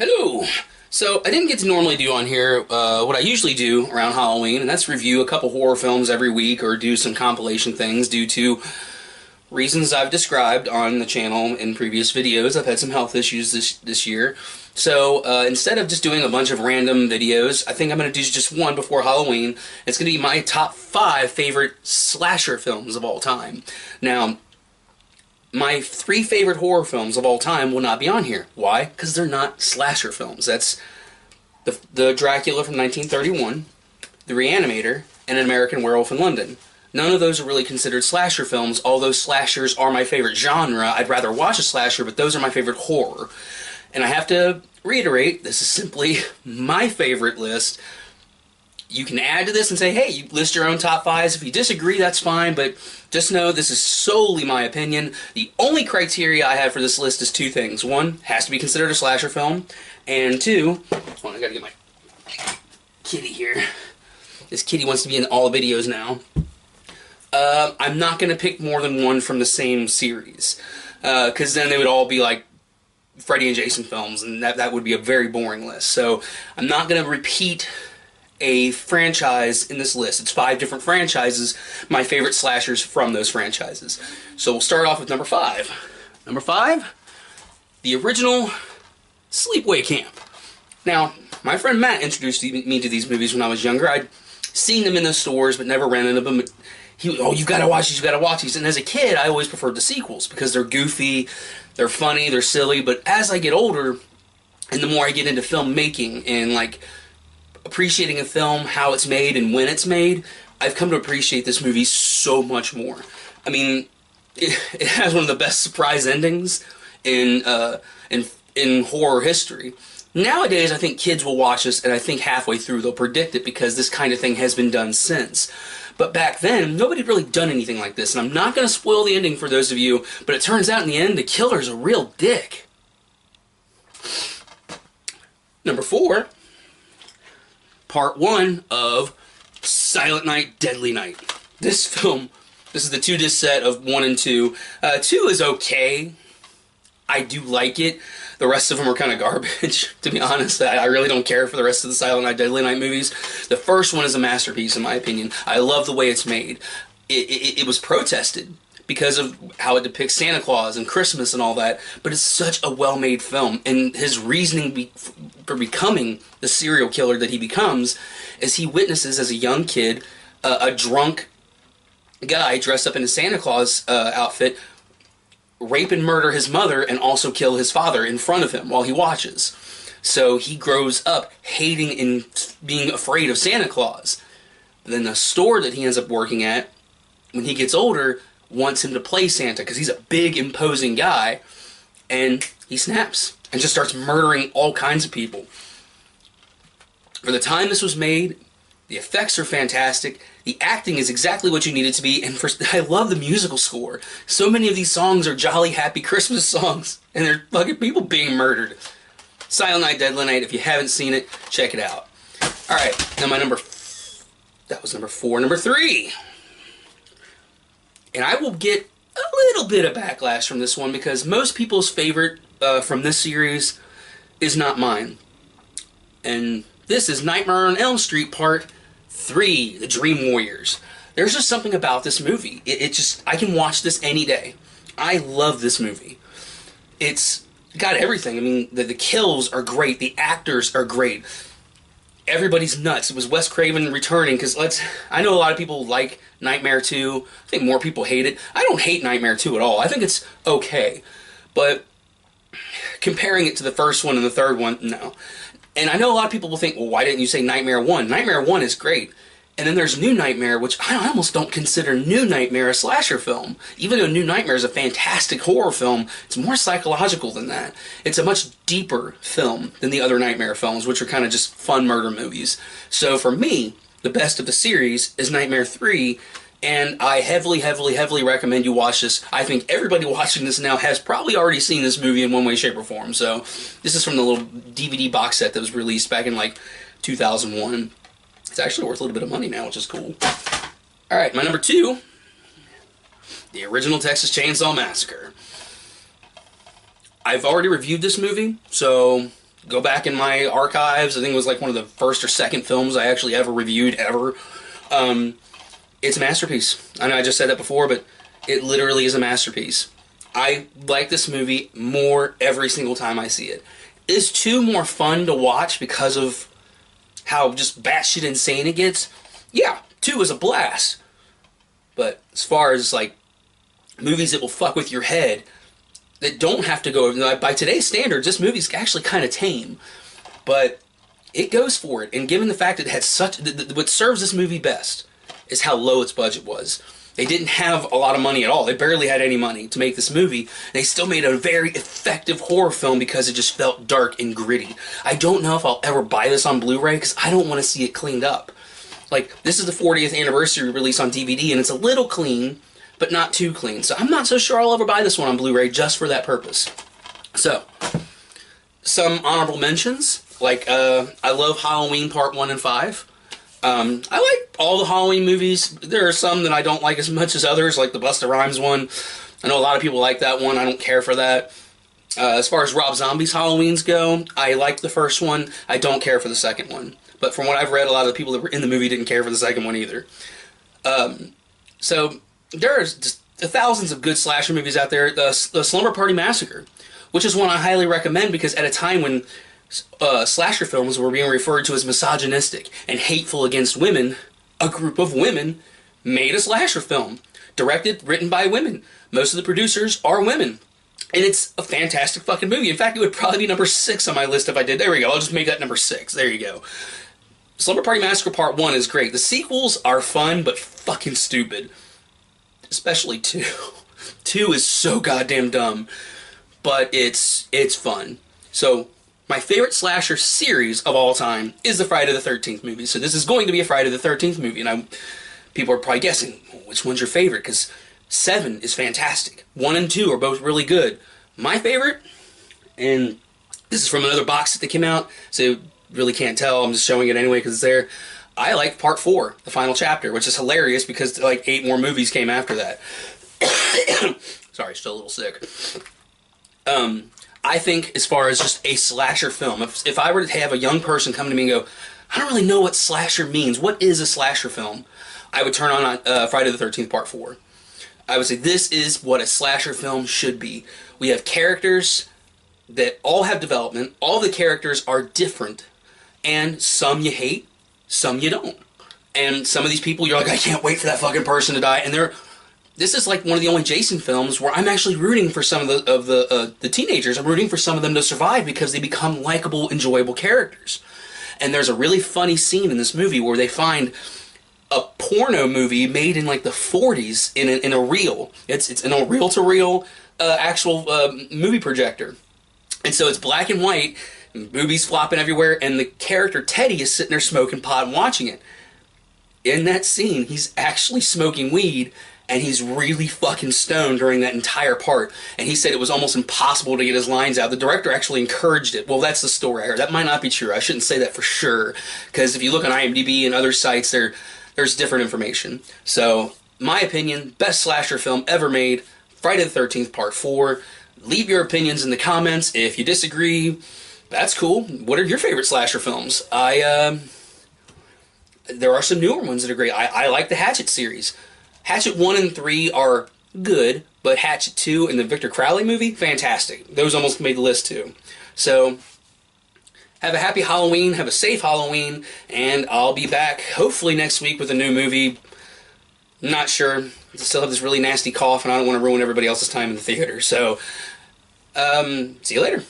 Hello! So, I didn't get to normally do on here what I usually do around Halloween, and that's review a couple horror films every week or do some compilation things due to reasons I've described on the channel in previous videos. I've had some health issues this year. So, instead of just doing a bunch of random videos, I think I'm going to do just one before Halloween. It's going to be my top 5 favorite slasher films of all time. Now, my 3 favorite horror films of all time will not be on here. Why? Because they're not slasher films. That's the Dracula from 1931, The Reanimator, and An American Werewolf in London. None of those are really considered slasher films, although slashers are my favorite genre. I'd rather watch a slasher, but those are my favorite horror. And I have to reiterate, this is simply my favorite list. You can add to this and say, hey, you list your own top 5s. If you disagree, that's fine, but just know this is solely my opinion. The only criteria I have for this list is 2 things. 1, has to be considered a slasher film, and 2, hold on, I gotta get my kitty here. This kitty wants to be in all the videos now. I'm not gonna pick more than 1 from the same series, because then they would all be like Freddy and Jason films, and that would be a very boring list. So I'm not gonna repeat a franchise in this list. It's 5 different franchises, my favorite slashers from those franchises. So we'll start off with number 5. Number 5, the original Sleepaway Camp. Now, my friend Matt introduced me to these movies when I was younger. I'd seen them in the stores, but never rented them. Oh, you've got to watch these, you've got to watch these. And as a kid, I always preferred the sequels because they're goofy, they're funny, they're silly. But as I get older, and the more I get into filmmaking and like appreciating a film, how it's made and when it's made, I've come to appreciate this movie so much more. I mean, it has one of the best surprise endings in horror history. Nowadays, I think kids will watch this, and I think halfway through they'll predict it because this kind of thing has been done since. But back then, nobody had really done anything like this, and I'm not going to spoil the ending for those of you, but it turns out in the end, the killer's a real dick. Number 4, Part 1 of Silent Night, Deadly Night. This film, this is the 2-disc set of 1 and 2. 2 is okay. I do like it. The rest of them are kind of garbage, to be honest. I really don't care for the rest of the Silent Night, Deadly Night movies. The first one is a masterpiece, in my opinion. I love the way it's made. It was protested because of how it depicts Santa Claus and Christmas and all that, but it's such a well-made film, and his reasoning for becoming the serial killer that he becomes is he witnesses as a young kid a drunk guy dressed up in a Santa Claus outfit rape and murder his mother and also kill his father in front of him while he watches. So he grows up hating and being afraid of Santa Claus. But then the store that he ends up working at, when he gets older, wants him to play Santa because he's a big, imposing guy, and he snaps and just starts murdering all kinds of people. For the time this was made, the effects are fantastic, the acting is exactly what you need it to be, and I love the musical score. So many of these songs are jolly, happy Christmas songs, and they're fucking people being murdered. Silent Night, Deadly Night, if you haven't seen it, check it out. Alright, now that was number 4. Number 3. And I will get a little bit of backlash from this one because most people's favorite from this series is not mine. And this is Nightmare on Elm Street Part 3, The Dream Warriors. There's just something about this movie. I can watch this any day. I love this movie. It's got everything. I mean, the kills are great. The actors are great. Everybody's nuts. It was Wes Craven returning, because I know a lot of people like Nightmare 2. I think more people hate it. I don't hate Nightmare 2 at all. I think it's okay. But comparing it to the first one and the third one, no. And I know a lot of people will think, well, why didn't you say Nightmare 1? Nightmare 1 is great. And then there's New Nightmare, which I almost don't consider New Nightmare a slasher film. Even though New Nightmare is a fantastic horror film, it's more psychological than that. It's a much deeper film than the other Nightmare films, which are kind of just fun murder movies. So for me, the best of the series is Nightmare 3, and I heavily, heavily, heavily recommend you watch this. I think everybody watching this now has probably already seen this movie in one way, shape, or form. So this is from the little DVD box set that was released back in like 2001. It's actually worth a little bit of money now, which is cool. Alright, my number 2, the original Texas Chainsaw Massacre. I've already reviewed this movie, so go back in my archives. I think it was like one of the first or second films I actually ever reviewed ever. It's a masterpiece. I know I just said that before, but it literally is a masterpiece. I like this movie more every single time I see it. Is 2 more fun to watch because of how just batshit insane it gets? Yeah, 2 is a blast. But as far as like movies that will fuck with your head, that don't have to go, by today's standards, this movie's actually kind of tame. But it goes for it. And given the fact that it had such, what serves this movie best is how low its budget was. They didn't have a lot of money at all. They barely had any money to make this movie. They still made a very effective horror film because it just felt dark and gritty. I don't know if I'll ever buy this on Blu-ray because I don't want to see it cleaned up. Like, this is the 40th anniversary release on DVD, and it's a little clean, but not too clean. So I'm not so sure I'll ever buy this one on Blu-ray just for that purpose. So, some honorable mentions. Like, I love Halloween Part 1 and 5. I like all the Halloween movies. There are some that I don't like as much as others, like the Busta Rhymes one. I know a lot of people like that one. I don't care for that. As far as Rob Zombie's Halloweens go, I like the first one. I don't care for the second one. But from what I've read, a lot of the people that were in the movie didn't care for the second one either. So there's just thousands of good slasher movies out there. The Slumber Party Massacre, which is one I highly recommend because at a time when slasher films were being referred to as misogynistic and hateful against women, a group of women made a slasher film. Directed, written by women. Most of the producers are women. And it's a fantastic fucking movie. In fact, it would probably be number 6 on my list if I did. There we go. I'll just make that number 6. There you go. Slumber Party Massacre Part 1 is great. The sequels are fun, but fucking stupid. Especially 2. 2 is so goddamn dumb. But it's fun. So, my favorite slasher series of all time is the Friday the 13th movie. So this is going to be a Friday the 13th movie. And people are probably guessing, well, which one's your favorite? Because 7 is fantastic. 1 and 2 are both really good. My favorite, and this is from another box that came out, so you really can't tell. I'm just showing it anyway because it's there. I like Part 4, the final chapter, which is hilarious because like 8 more movies came after that. Sorry, still a little sick. I think as far as just a slasher film, if I were to have a young person come to me and go, I don't really know what slasher means, what is a slasher film? I would turn on Friday the 13th Part 4. I would say this is what a slasher film should be. We have characters that all have development, all the characters are different, and some you hate, some you don't. And some of these people, you're like, I can't wait for that fucking person to die, and this is like one of the only Jason films where I'm actually rooting for some of the teenagers. I'm rooting for some of them to survive because they become likable, enjoyable characters. And there's a really funny scene in this movie where they find a porno movie made in like the 40s in a reel. It's in a reel-to-reel actual movie projector. And so it's black and white, movies flopping everywhere, and the character Teddy is sitting there smoking pot and watching it. In that scene, he's actually smoking weed, and he's really fucking stoned during that entire part. And he said it was almost impossible to get his lines out. The director actually encouraged it. Well, that's the story I heard. That might not be true. I shouldn't say that for sure. Because if you look on IMDb and other sites, there's different information. So, my opinion, best slasher film ever made, Friday the 13th Part 4. Leave your opinions in the comments. If you disagree, that's cool. What are your favorite slasher films? There are some newer ones that are great. I like the Hatchet series. Hatchet 1 and 3 are good, but Hatchet 2 and the Victor Crowley movie, fantastic. Those almost made the list too. So, have a happy Halloween, have a safe Halloween, and I'll be back hopefully next week with a new movie. Not sure. I still have this really nasty cough, and I don't want to ruin everybody else's time in the theater. So, see you later.